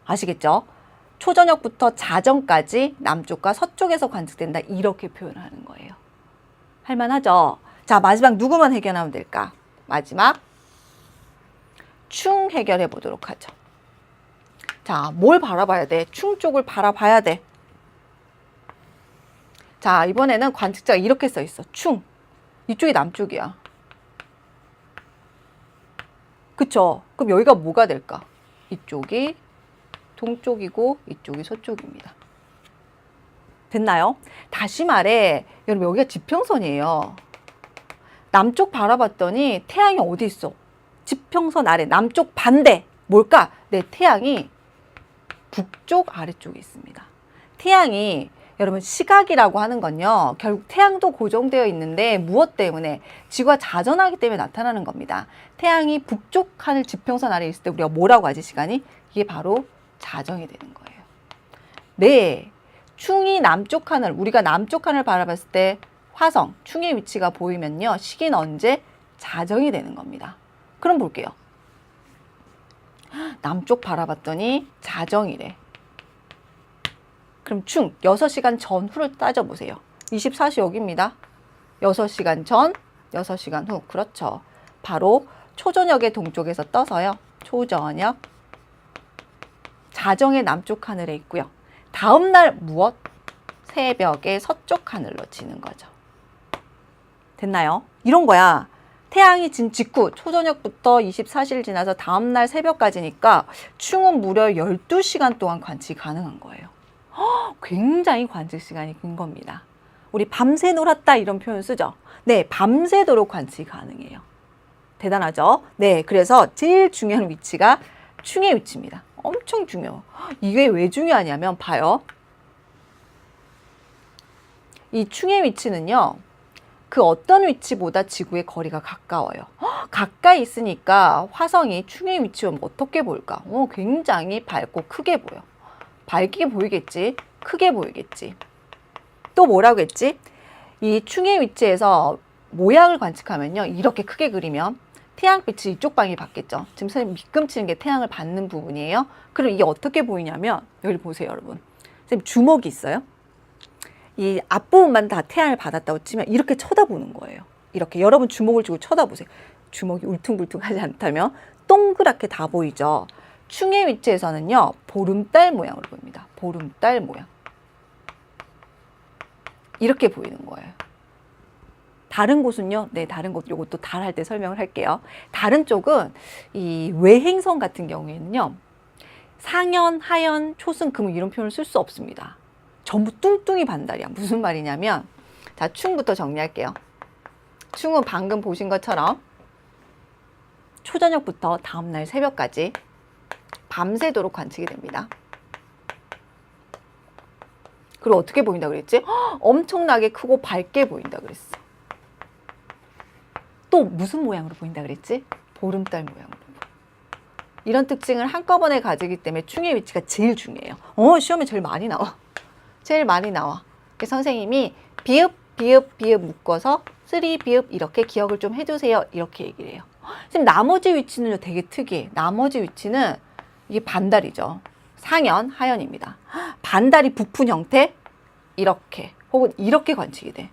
아시겠죠? 초저녁부터 자정까지 남쪽과 서쪽에서 관측된다. 이렇게 표현을 하는 거예요. 할만하죠? 자, 마지막 누구만 해결하면 될까? 마지막 충 해결해 보도록 하죠. 자, 뭘 바라봐야 돼? 충 쪽을 바라봐야 돼. 자, 이번에는 관측자가 이렇게 써 있어. 충. 이쪽이 남쪽이야. 그쵸? 그럼 여기가 뭐가 될까? 이쪽이 동쪽이고 이쪽이 서쪽입니다. 됐나요? 다시 말해, 여러분 여기가 지평선이에요. 남쪽 바라봤더니 태양이 어디 있어? 지평선 아래, 남쪽 반대. 뭘까? 네, 태양이 북쪽 아래쪽에 있습니다. 태양이 여러분 시각이라고 하는 건요. 결국 태양도 고정되어 있는데 무엇 때문에? 지구가 자전하기 때문에 나타나는 겁니다. 태양이 북쪽 하늘 지평선 아래에 있을 때 우리가 뭐라고 하지 시간이? 이게 바로 자정이 되는 거예요. 네, 충이 남쪽 하늘, 우리가 남쪽 하늘 바라봤을 때 화성, 충의 위치가 보이면요. 시기는 언제? 자정이 되는 겁니다. 그럼 볼게요. 남쪽 바라봤더니 자정이래. 그럼 충 6시간 전후를 따져보세요. 24시 여기입니다. 6시간 전, 6시간 후. 그렇죠. 바로 초저녁의 동쪽에서 떠서요. 초저녁. 자정의 남쪽 하늘에 있고요. 다음 날 무엇? 새벽에 서쪽 하늘로 지는 거죠. 됐나요? 이런 거야. 태양이 진 직후 초저녁부터 24시를 지나서 다음 날 새벽까지니까 충은 무려 12시간 동안 관측이 가능한 거예요. 굉장히 관측 시간이 긴 겁니다. 우리 밤새 놀았다 이런 표현 쓰죠? 네, 밤새도록 관측이 가능해요. 대단하죠? 네, 그래서 제일 중요한 위치가 충의 위치입니다. 엄청 중요해요. 이게 왜 중요하냐면 봐요. 이 충의 위치는요. 그 어떤 위치보다 지구의 거리가 가까워요. 가까이 있으니까 화성이 충의 위치면 어떻게 보일까? 굉장히 밝고 크게 보여. 밝게 보이겠지? 크게 보이겠지? 또 뭐라고 했지? 이 충의 위치에서 모양을 관측하면요. 이렇게 크게 그리면 태양빛이 이쪽 방이 받겠죠. 지금 선생님 밑금치는 게 태양을 받는 부분이에요. 그럼 이게 어떻게 보이냐면 여기 보세요, 여러분. 선생님 주먹이 있어요. 이 앞부분만 다 태양을 받았다고 치면 이렇게 쳐다보는 거예요. 이렇게 여러분 주먹을 쥐고 쳐다보세요. 주먹이 울퉁불퉁하지 않다면 동그랗게 다 보이죠. 충의 위치에서는요. 보름달 모양으로 보입니다. 보름달 모양. 이렇게 보이는 거예요. 다른 곳은요. 네, 다른 곳 요것도 달 할 때 설명을 할게요. 다른 쪽은 이 외행성 같은 경우에는요. 상현, 하현, 초승, 금은 이런 표현을 쓸 수 없습니다. 전부 뚱뚱이 반달이야. 무슨 말이냐면 자, 충부터 정리할게요. 충은 방금 보신 것처럼 초저녁부터 다음날 새벽까지 밤새도록 관측이 됩니다. 그리고 어떻게 보인다 그랬지? 엄청나게 크고 밝게 보인다 그랬어. 또 무슨 모양으로 보인다 그랬지? 보름달 모양으로. 이런 특징을 한꺼번에 가지기 때문에 충의 위치가 제일 중요해요. 시험에 제일 많이 나와. 제일 많이 나와. 그래서 선생님이 비읍, 비읍, 비읍 묶어서 쓰리, 비읍 이렇게 기억을 좀 해주세요. 이렇게 얘기를 해요. 지금 나머지 위치는요 되게 특이해. 나머지 위치는 이게 반달이죠. 상현, 하현입니다. 반달이 부푼 형태 이렇게 혹은 이렇게 관측이 돼.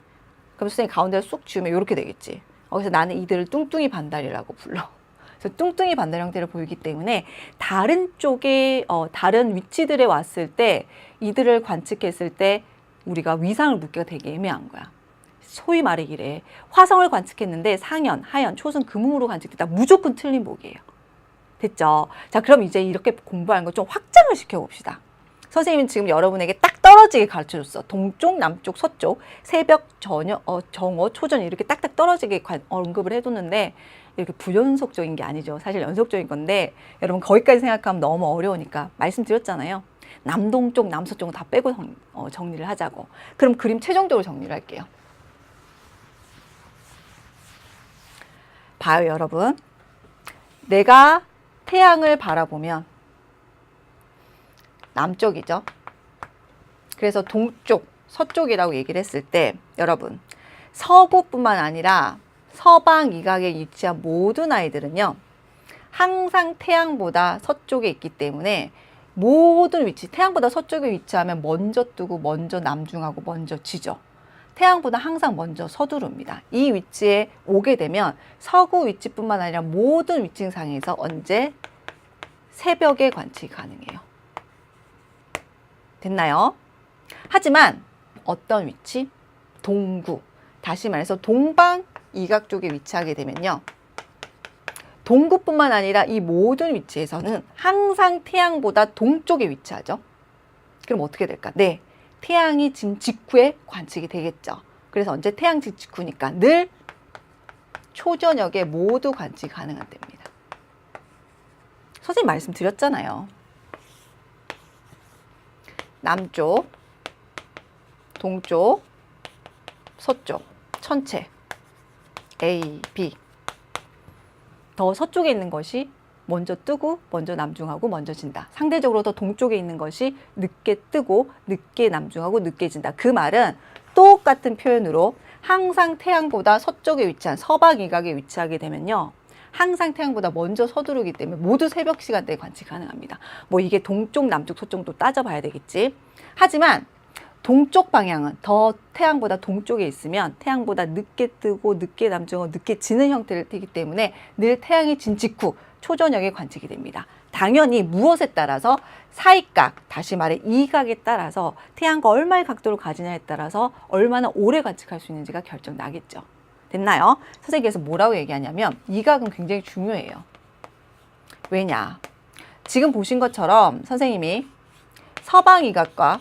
그럼 선생님 가운데를 쑥 지우면 이렇게 되겠지. 그래서 나는 이들을 뚱뚱이 반달이라고 불러. 그래서 뚱뚱이 반달 형태를 보이기 때문에 다른 쪽에 다른 위치들에 왔을 때 이들을 관측했을 때 우리가 위상을 묻기가 되게 애매한 거야. 소위 말하기를 화성을 관측했는데 상현, 하현, 초승, 금음으로 관측됐다. 무조건 틀린 보기예요. 됐죠? 자, 그럼 이제 이렇게 공부하는 거 좀 확장을 시켜봅시다. 선생님은 지금 여러분에게 딱 떨어지게 가르쳐줬어. 동쪽, 남쪽, 서쪽, 새벽, 저녁, 정오, 초전 이렇게 딱딱 떨어지게 언급을 해뒀는데 이렇게 부연속적인 게 아니죠. 사실 연속적인 건데 여러분 거기까지 생각하면 너무 어려우니까 말씀드렸잖아요. 남동쪽, 남서쪽은 다 빼고 정리를 하자고. 그럼 그림 최종적으로 정리를 할게요. 봐요, 여러분. 내가 태양을 바라보면 남쪽이죠. 그래서 동쪽, 서쪽이라고 얘기를 했을 때 여러분 서부뿐만 아니라 서방 이각에 위치한 모든 아이들은요. 항상 태양보다 서쪽에 있기 때문에 모든 위치, 태양보다 서쪽에 위치하면 먼저 뜨고 먼저 남중하고 먼저 지죠. 태양보다 항상 먼저 서두릅니다. 이 위치에 오게 되면 서구 위치뿐만 아니라 모든 위치상에서 언제 새벽에 관측이 가능해요. 됐나요? 하지만 어떤 위치? 동구. 다시 말해서 동방 이각 쪽에 위치하게 되면요. 동구뿐만 아니라 이 모든 위치에서는 항상 태양보다 동쪽에 위치하죠. 그럼 어떻게 될까? 네, 태양이 진 직후에 관측이 되겠죠. 그래서 언제 태양 직후니까 늘 초저녁에 모두 관측이 가능하답니다. 선생님 말씀드렸잖아요. 남쪽, 동쪽, 서쪽, 천체 A, B. 더 서쪽에 있는 것이 먼저 뜨고 먼저 남중하고 먼저 진다. 상대적으로 더 동쪽에 있는 것이 늦게 뜨고 늦게 남중하고 늦게 진다. 그 말은 똑같은 표현으로 항상 태양보다 서쪽에 위치한 서방 이각에 위치하게 되면요. 항상 태양보다 먼저 서두르기 때문에 모두 새벽 시간대에 관측 가능합니다. 뭐 이게 동쪽, 남쪽, 서쪽도 따져봐야 되겠지. 하지만 동쪽 방향은 더 태양보다 동쪽에 있으면 태양보다 늦게 뜨고 늦게 남중하고 늦게 지는 형태를 띠기 때문에 늘 태양이 진 직후 초저녁에 관측이 됩니다. 당연히 무엇에 따라서 사이각, 다시 말해 이각에 따라서 태양과 얼마의 각도를 가지냐에 따라서 얼마나 오래 관측할 수 있는지가 결정 나겠죠. 됐나요? 선생님께서 뭐라고 얘기하냐면 이각은 굉장히 중요해요. 왜냐? 지금 보신 것처럼 선생님이 서방 이각과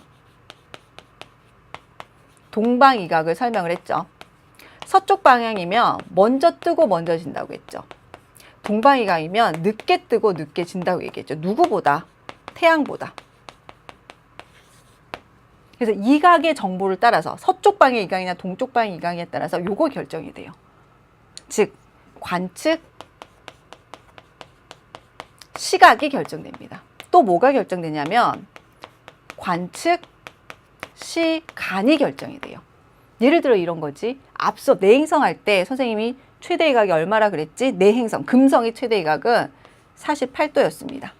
동방 이각을 설명을 했죠. 서쪽 방향이면 먼저 뜨고 먼저 진다고 했죠. 동방 이각이면 늦게 뜨고 늦게 진다고 얘기했죠. 누구보다? 태양보다. 그래서 이각의 정보를 따라서 서쪽 방의 이각이나 동쪽 방의 이각에 따라서 요거 결정이 돼요. 즉 관측 시각이 결정됩니다. 또 뭐가 결정되냐면 관측 시간이 결정이 돼요. 예를 들어 이런 거지. 앞서 내행성 할 때 선생님이 최대 이각이 얼마라 그랬지? 내행성, 금성의 최대 이각은 48도였습니다.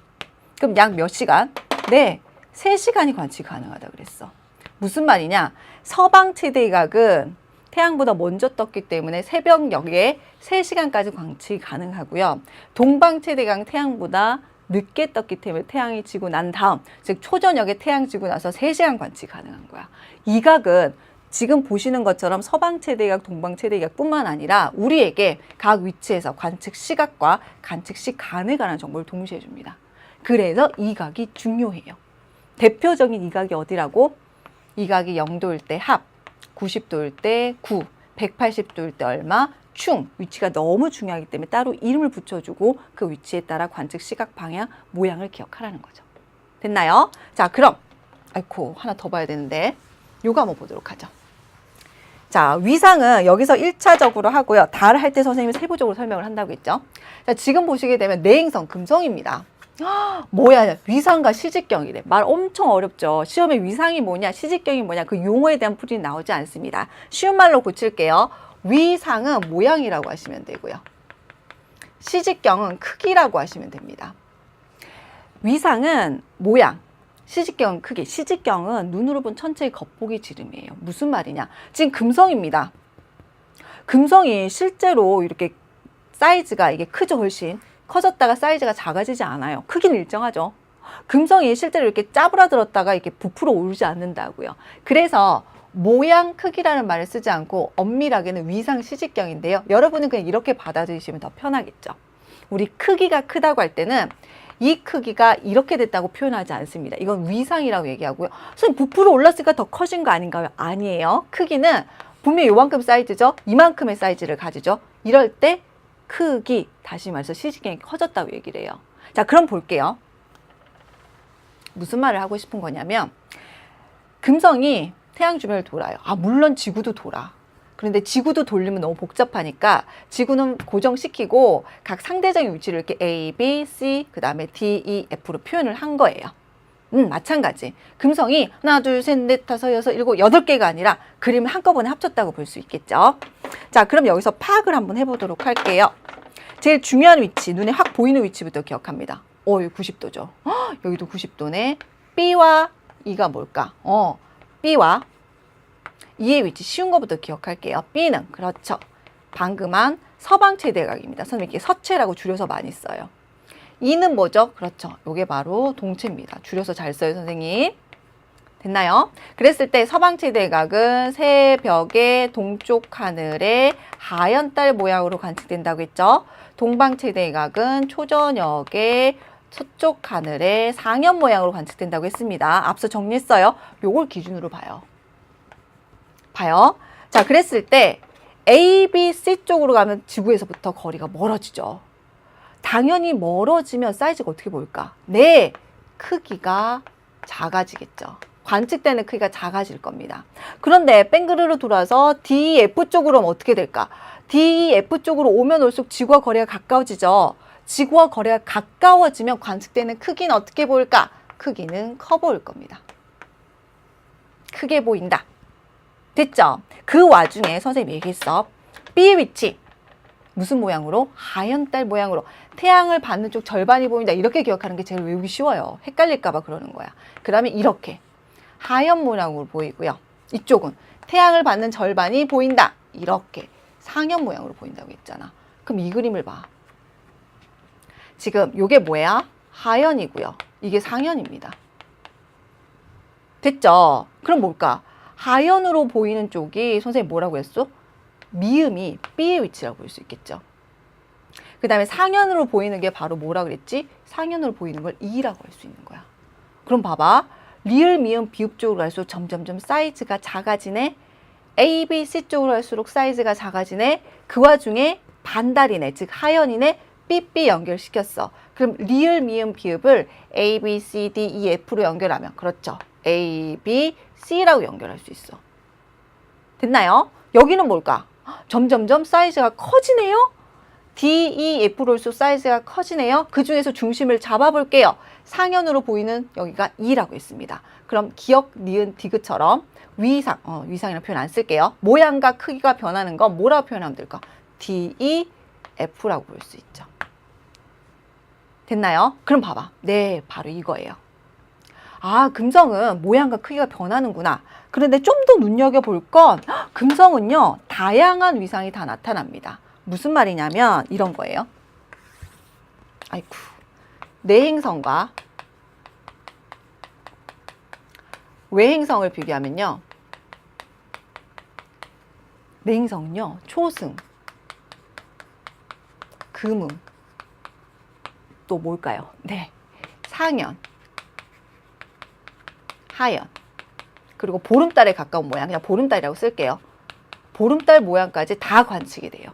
그럼 약 몇 시간? 네, 3시간이 관측 가능하다 그랬어. 무슨 말이냐? 서방 최대 이각은 태양보다 먼저 떴기 때문에 새벽녘에 3시간까지 관측이 가능하고요. 동방 최대 이각은 태양보다 늦게 떴기 때문에 태양이 지고 난 다음, 즉 초저녁에 태양 지고 나서 3시간 관측이 가능한 거야. 이각은 지금 보시는 것처럼 서방 최대각, 동방 최대각 뿐만 아니라 우리에게 각 위치에서 관측 시각과 관측 시간에 관한 정보를 동시에 줍니다. 그래서 이각이 중요해요. 대표적인 이각이 어디라고? 이각이 0도일 때 합, 90도일 때 구, 180도일 때 얼마, 충. 위치가 너무 중요하기 때문에 따로 이름을 붙여주고 그 위치에 따라 관측 시각 방향, 모양을 기억하라는 거죠. 됐나요? 자, 그럼 아이고 하나 더 봐야 되는데 요거 한번 보도록 하죠. 자, 위상은 여기서 1차적으로 하고요. 달 할 때 선생님이 세부적으로 설명을 한다고 했죠. 자, 지금 보시게 되면 내행성, 금성입니다. 뭐야, 위상과 시직경이래. 말 엄청 어렵죠. 시험에 위상이 뭐냐, 시직경이 뭐냐, 그 용어에 대한 풀이는 나오지 않습니다. 쉬운 말로 고칠게요. 위상은 모양이라고 하시면 되고요. 시직경은 크기라고 하시면 됩니다. 위상은 모양, 시직경은 크기. 시직경은 눈으로 본 천체의 겉보기 지름이에요. 무슨 말이냐? 지금 금성입니다. 금성이 실제로 이렇게 사이즈가 이게 크죠, 훨씬. 커졌다가 사이즈가 작아지지 않아요. 크기는 일정하죠. 금성이 실제로 이렇게 짜부라들었다가 이렇게 부풀어 오르지 않는다고요. 그래서 모양 크기라는 말을 쓰지 않고 엄밀하게는 위상 시직경인데요. 여러분은 그냥 이렇게 받아들이시면 더 편하겠죠. 우리 크기가 크다고 할 때는 이 크기가 이렇게 됐다고 표현하지 않습니다. 이건 위상이라고 얘기하고요. 선생님 부풀어 올랐으니까 더 커진 거 아닌가요? 아니에요. 크기는 분명히 요만큼 사이즈죠. 이만큼의 사이즈를 가지죠. 이럴 때 크기, 다시 말해서 시직경이 커졌다고 얘기를 해요. 자, 그럼 볼게요. 무슨 말을 하고 싶은 거냐면 금성이 태양 주변을 돌아요. 아, 물론 지구도 돌아. 그런데 지구도 돌리면 너무 복잡하니까 지구는 고정시키고 각 상대적인 위치를 이렇게 A, B, C, 그 다음에 D, E, F로 표현을 한 거예요. 마찬가지. 금성이 하나, 둘, 셋, 넷, 다섯, 여섯, 일곱, 8개가 아니라 그림을 한꺼번에 합쳤다고 볼 수 있겠죠. 자, 그럼 여기서 파악을 한번 해보도록 할게요. 제일 중요한 위치, 눈에 확 보이는 위치부터 기억합니다. 여기 90도죠. 여기도 90도네. B와 E가 뭘까? B와 E의 위치 쉬운 것부터 기억할게요. B는 그렇죠. 방금 한 서방 최대각입니다. 선생님 이렇게 서체라고 줄여서 많이 써요. E는 뭐죠? 그렇죠. 이게 바로 동체입니다. 줄여서 잘 써요, 선생님. 됐나요? 그랬을 때 서방 최대각은 새벽의 동쪽 하늘에 하얀 달 모양으로 관측된다고 했죠. 동방 최대각은 초저녁에 서쪽 하늘에 상현 모양으로 관측된다고 했습니다. 앞서 정리했어요. 요걸 기준으로 봐요. 자, 그랬을 때 A, B, C 쪽으로 가면 지구에서부터 거리가 멀어지죠. 당연히 멀어지면 사이즈가 어떻게 보일까? 네, 크기가 작아지겠죠. 관측되는 크기가 작아질 겁니다. 그런데 뺑그르르 돌아서 D, F 쪽으로 오면 어떻게 될까? D, F 쪽으로 오면 올수록 지구와 거리가 가까워지죠. 지구와 거리가 가까워지면 관측되는 크기는 어떻게 보일까? 크기는 커 보일 겁니다. 크게 보인다. 됐죠? 그 와중에 선생님이 얘기했어. B의 위치. 무슨 모양으로? 하얀달 모양으로. 태양을 받는 쪽 절반이 보인다. 이렇게 기억하는 게 제일 외우기 쉬워요. 헷갈릴까 봐 그러는 거야. 그 다음에 이렇게 하얀 모양으로 보이고요. 이쪽은 태양을 받는 절반이 보인다. 이렇게 상현 모양으로 보인다고 했잖아. 그럼 이 그림을 봐. 지금 요게 뭐야? 하현이고요. 이게 상현입니다. 됐죠? 그럼 뭘까? 하현으로 보이는 쪽이 선생님 뭐라고 했어? 미음이 B의 위치라고 볼 수 있겠죠. 그 다음에 상현으로 보이는 게 바로 뭐라 그랬지? 상현으로 보이는 걸 E라고 할 수 있는 거야. 그럼 봐봐. 리을, 미음, 비읍 쪽으로 갈수록 점점점 사이즈가 작아지네. A, B, C 쪽으로 갈수록 사이즈가 작아지네. 그 와중에 반달이네. 즉 하현이네. B 연결시켰어. 그럼 리을, 미음, 비읍을 A, B, C, D, E, F로 연결하면 그렇죠. A, B, C라고 연결할 수 있어. 됐나요? 여기는 뭘까? 점점점 사이즈가 커지네요. D, E, F로 올수록 사이즈가 커지네요. 그 중에서 중심을 잡아볼게요. 상현으로 보이는 여기가 E라고 했습니다. 그럼 기역, 니은, 디귿처럼 위상, 위상이라는 표현 안 쓸게요. 모양과 크기가 변하는 건 뭐라고 표현하면 될까? D, E, F라고 볼 수 있죠. 됐나요? 그럼 봐봐. 네, 바로 이거예요. 아, 금성은 모양과 크기가 변하는구나. 그런데 좀 더 눈여겨볼 건 금성은요, 다양한 위상이 다 나타납니다. 무슨 말이냐면 이런 거예요. 아이쿠. 내행성과 외행성을 비교하면요. 내행성은요, 초승, 금음, 또 뭘까요? 네, 상현, 하현, 그리고 보름달에 가까운 모양, 그냥 보름달이라고 쓸게요. 보름달 모양까지 다 관측이 돼요.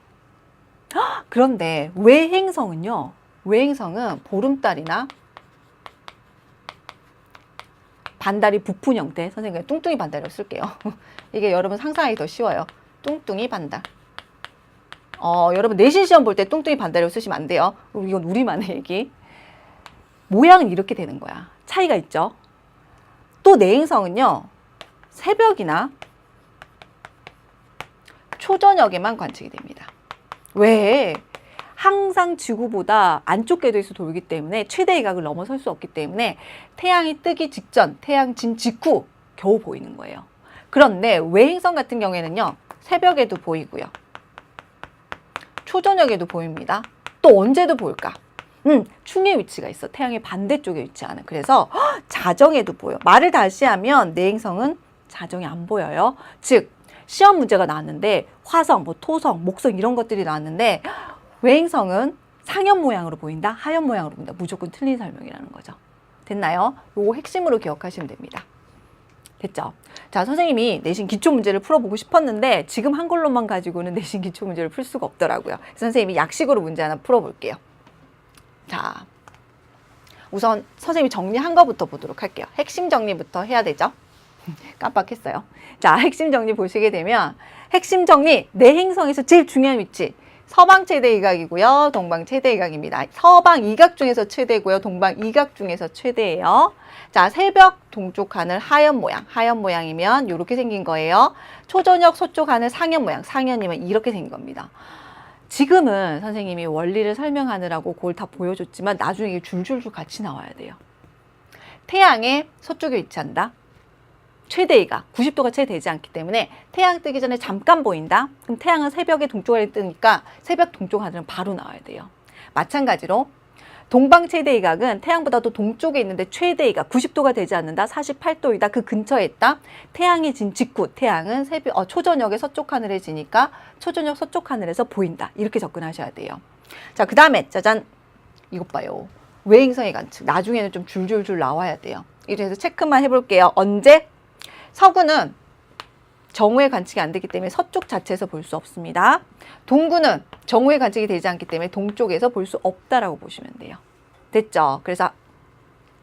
그런데 외행성은요, 외행성은 보름달이나 반달이 부푼 형태, 선생님 뚱뚱이 반달이라고 쓸게요. 이게 여러분 상상하기 더 쉬워요. 뚱뚱이 반달. 여러분 내신 시험 볼 때 뚱뚱이 반달이라고 쓰시면 안 돼요. 이건 우리만의 얘기. 모양은 이렇게 되는 거야. 차이가 있죠. 또 내행성은요, 새벽이나 초저녁에만 관측이 됩니다. 왜? 항상 지구보다 안쪽 궤도에서 돌기 때문에 최대 이각을 넘어설 수 없기 때문에 태양이 뜨기 직전, 태양 진 직후 겨우 보이는 거예요. 그런데 외행성 같은 경우에는요, 새벽에도 보이고요. 초저녁에도 보입니다. 또 언제도 보일까? 충의 위치가 있어. 태양의 반대쪽에 위치하는. 그래서 자정에도 보여. 말을 다시 하면 내행성은 자정에 안 보여요. 즉 시험 문제가 나왔는데 화성, 토성, 목성 이런 것들이 나왔는데 외행성은 상현 모양으로 보인다, 하현 모양으로 보인다. 무조건 틀린 설명이라는 거죠. 됐나요? 요거 핵심으로 기억하시면 됩니다. 됐죠? 자, 선생님이 내신 기초 문제를 풀어보고 싶었는데 지금 한 걸로만 가지고는 내신 기초 문제를 풀 수가 없더라고요. 선생님이 약식으로 문제 하나 풀어볼게요. 자, 우선 선생님이 정리한 거부터 보도록 할게요. 핵심 정리부터 해야 되죠? 깜빡했어요. 자, 핵심 정리 보시게 되면 핵심 정리, 내행성에서 제일 중요한 위치. 서방 최대 이각이고요. 동방 최대 이각입니다. 서방 이각 중에서 최대고요. 동방 이각 중에서 최대예요. 자, 새벽 동쪽 하늘 하현 모양. 하현 모양이면 이렇게 생긴 거예요. 초저녁 서쪽 하늘 상현 모양. 상현이면 이렇게 생긴 겁니다. 지금은 선생님이 원리를 설명하느라고 그걸 다 보여줬지만 나중에 이게 줄줄줄 같이 나와야 돼요. 태양의 서쪽에 위치한다. 최대 이각, 90도가 채 되지 않기 때문에 태양 뜨기 전에 잠깐 보인다. 그럼 태양은 새벽에 동쪽에 뜨니까 새벽 동쪽 하늘은 바로 나와야 돼요. 마찬가지로 동방 최대 이각은 태양보다도 동쪽에 있는데 최대 이각 90도가 되지 않는다. 48도이다. 그 근처에 있다. 태양이 진 직후 태양은 초저녁에 서쪽 하늘에 지니까 초저녁 서쪽 하늘에서 보인다. 이렇게 접근하셔야 돼요. 자, 그 다음에 짜잔, 이것 봐요. 외행성의 관측. 나중에는 좀 줄줄줄 나와야 돼요. 이래서 체크만 해볼게요. 언제? 서구는 정오의 관측이 안 되기 때문에 서쪽 자체에서 볼 수 없습니다. 동구는 정오의 관측이 되지 않기 때문에 동쪽에서 볼 수 없다라고 보시면 돼요. 됐죠? 그래서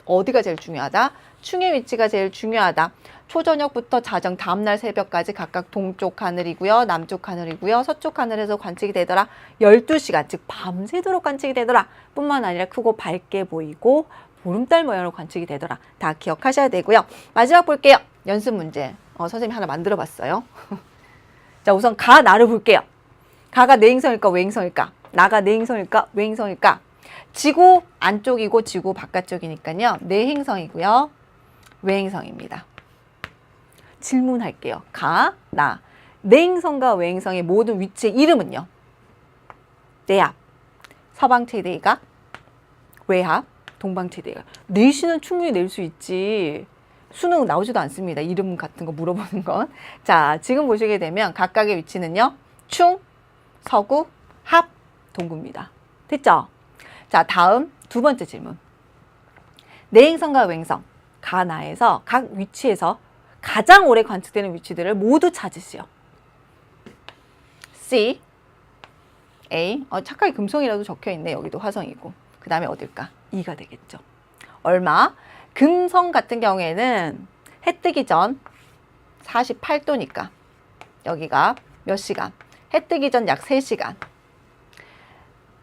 어디가 제일 중요하다? 충의 위치가 제일 중요하다. 초저녁부터 자정 다음날 새벽까지 각각 동쪽 하늘이고요. 남쪽 하늘이고요. 서쪽 하늘에서 관측이 되더라. 12시간, 즉 밤새도록 관측이 되더라. 뿐만 아니라 크고 밝게 보이고 보름달 모양으로 관측이 되더라. 다 기억하셔야 되고요. 마지막 볼게요. 연습 문제. 선생님이 하나 만들어 봤어요. 자, 우선 가, 나를 볼게요. 가가 내행성일까 외행성일까? 나가 내행성일까 외행성일까? 지구 안쪽이고 지구 바깥쪽이니까요. 내행성이고요. 외행성입니다. 질문할게요. 가, 나. 내행성과 외행성의 모든 위치의 이름은요. 내압, 서방 최대각, 외압, 동방 최대각. 내시는 충분히 낼 수 있지. 수능 나오지도 않습니다. 이름 같은 거 물어보는 건. 자, 지금 보시게 되면 각각의 위치는요. 충, 서구, 합, 동구입니다. 됐죠? 자, 다음 두 번째 질문. 내행성과 외행성, 가나에서 각 위치에서 가장 오래 관측되는 위치들을 모두 찾으시오. C, A, 착하게 금성이라도 적혀있네. 여기도 화성이고. 그 다음에 어딜까? 2가 되겠죠. 얼마? 금성 같은 경우에는 해 뜨기 전 48도니까 여기가 몇 시간? 해 뜨기 전 약 3시간.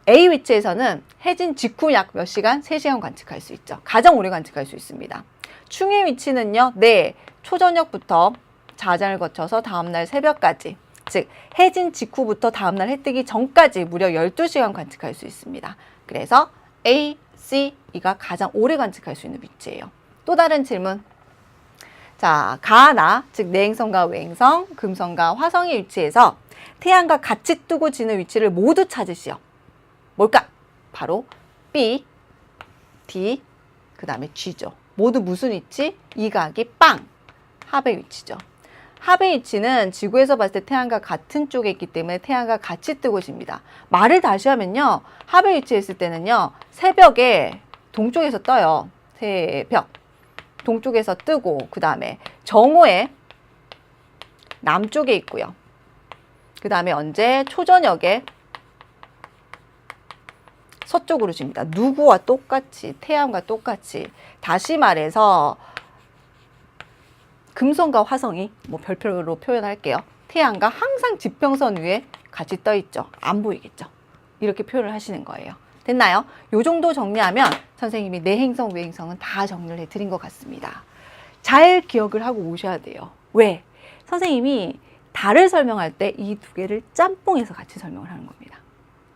A 위치에서는 해진 직후 약 몇 시간? 3시간 관측할 수 있죠. 가장 오래 관측할 수 있습니다. 충의 위치는요. 네, 초저녁부터 자장을 거쳐서 다음날 새벽까지, 즉 해진 직후부터 다음날 해 뜨기 전까지 무려 12시간 관측할 수 있습니다. 그래서 A, C, E가 가장 오래 관측할 수 있는 위치예요. 또 다른 질문. 자, 가나, 즉 내행성과 외행성, 금성과 화성의 위치에서 태양과 같이 뜨고 지는 위치를 모두 찾으시오. 뭘까? 바로 B, D, 그 다음에 G죠. 모두 무슨 위치? 이각이 빵! 합의 위치죠. 합의 위치는 지구에서 봤을 때 태양과 같은 쪽에 있기 때문에 태양과 같이 뜨고 집니다. 말을 다시 하면요. 합의 위치에 있을 때는요. 새벽에 동쪽에서 떠요. 새벽. 동쪽에서 뜨고 그 다음에 정오에 남쪽에 있고요. 그 다음에 언제? 초저녁에 서쪽으로 집니다. 누구와 똑같이, 태양과 똑같이. 다시 말해서 금성과 화성이 별표로 표현할게요. 태양과 항상 지평선 위에 같이 떠 있죠. 안 보이겠죠. 이렇게 표현을 하시는 거예요. 됐나요? 요 정도 정리하면 선생님이 내행성, 외행성은 다 정리를 해드린 것 같습니다. 잘 기억을 하고 오셔야 돼요. 왜? 선생님이 달을 설명할 때 이 두 개를 짬뽕해서 같이 설명을 하는 겁니다.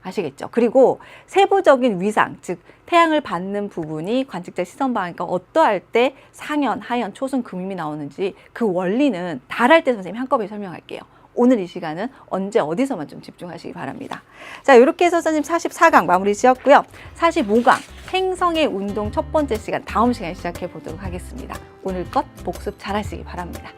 아시겠죠? 그리고 세부적인 위상, 즉 태양을 받는 부분이 관측자 시선 방향과 어떠할 때 상현, 하현, 초승, 금임이 나오는지 그 원리는 달할 때 선생님이 한꺼번에 설명할게요. 오늘 이 시간은 언제 어디서만 좀 집중하시기 바랍니다. 자, 이렇게 해서 선생님 44강 마무리 지었고요. 45강 행성의 운동 첫 번째 시간 다음 시간에 시작해 보도록 하겠습니다. 오늘 것 복습 잘 하시기 바랍니다.